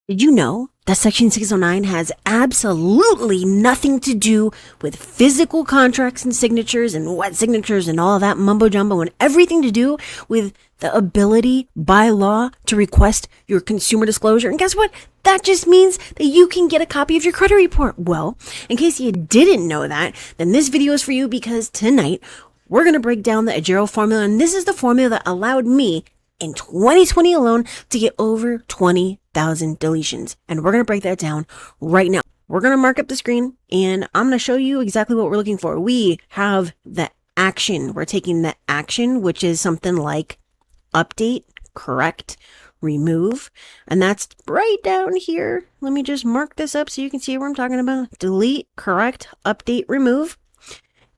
Did you know that Section 609 has absolutely nothing to do with physical contracts and signatures and wet signatures and all that mumbo jumbo, and everything to do with the ability by law to request your consumer disclosure? And guess what? That just means that you can get a copy of your credit report. Well, in case you didn't know that, then this video is for you, because tonight we're going to break down the Agero formula, and this is the formula that allowed me in 2020 alone to get over 20,000 deletions. And we're going to break that down right now. We're going to mark up the screen and I'm going to show you exactly what we're looking for. We have the action. We're taking the action, which is something like update, correct, remove. And that's right down here. Let me just mark this up so you can see what I'm talking about. Delete, correct, update, remove.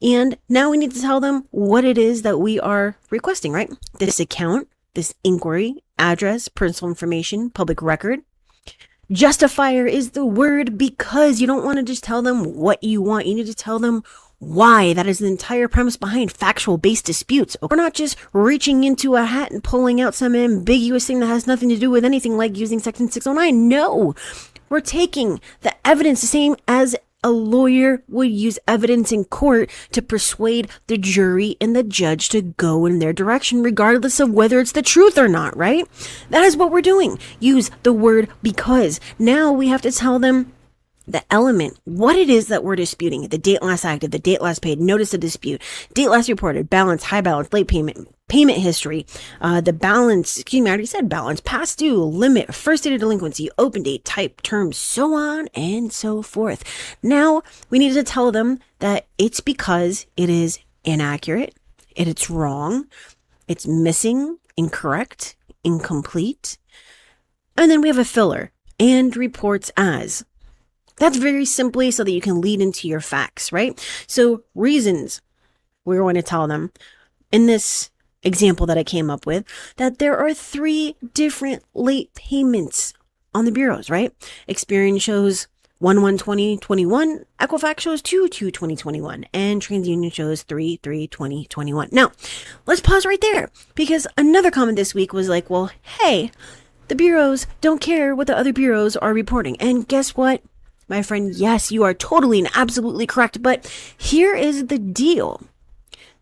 And now we need to tell them what it is that we are requesting, right? This account, this inquiry, address, personal information, public record. Justifier is the word, because you don't want to just tell them what you want. You need to tell them why. That is the entire premise behind factual-based disputes. We're not just reaching into a hat and pulling out some ambiguous thing that has nothing to do with anything, like using Section 609. No, we're taking the evidence the same as a lawyer would use evidence in court to persuade the jury and the judge to go in their direction, regardless of whether it's the truth or not, right? That is what we're doing. Use the word because. Now we have to tell them the element, what it is that we're disputing. The date last active, the date last paid, notice of dispute, date last reported, balance, high balance, late payment, payment history, the balance, I already said balance, past due, limit, first date of delinquency, open date, type, terms, so on and so forth. Now we need to tell them that it's because it is inaccurate, it's wrong, it's missing, incorrect, incomplete. And then we have a filler, and reports as. That's very simply so that you can lead into your facts, right? So reasons, we're going to tell them in this example that I came up with that there are 3 different late payments on the bureaus, right? Experian shows 1/1/2021, Equifax shows 2/2/2021, and TransUnion shows 3/3/2021. Now, let's pause right there, because another comment this week was like, well, hey, the bureaus don't care what the other bureaus are reporting. And guess what? My friend, yes, you are totally and absolutely correct, but here is the deal.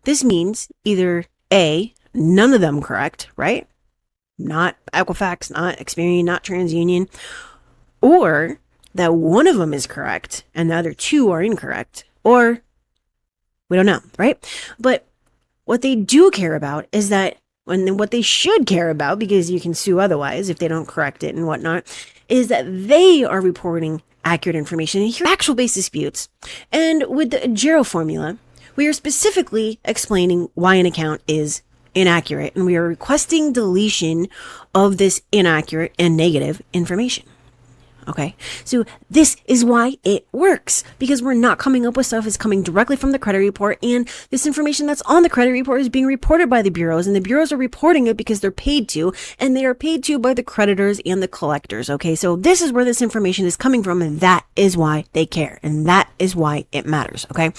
This means either A, none of them correct, right? Not Equifax, not Experian, not TransUnion, or that one of them is correct and the other 2 are incorrect, or we don't know, right? But what they do care about is that, and what they should care about, because you can sue otherwise if they don't correct it and whatnot, is that they are reporting accurate information. And here are factual-based disputes. And with the Agero formula, we are specifically explaining why an account is inaccurate, and we are requesting deletion of this inaccurate and negative information. Okay, so this is why it works, because we're not coming up with stuff. It's coming directly from the credit report, and this information that's on the credit report is being reported by the bureaus, and the bureaus are reporting it because they're paid to, and they are paid to by the creditors and the collectors. Okay, so this is where this information is coming from, and that is why they care, and that is why it matters. Okay.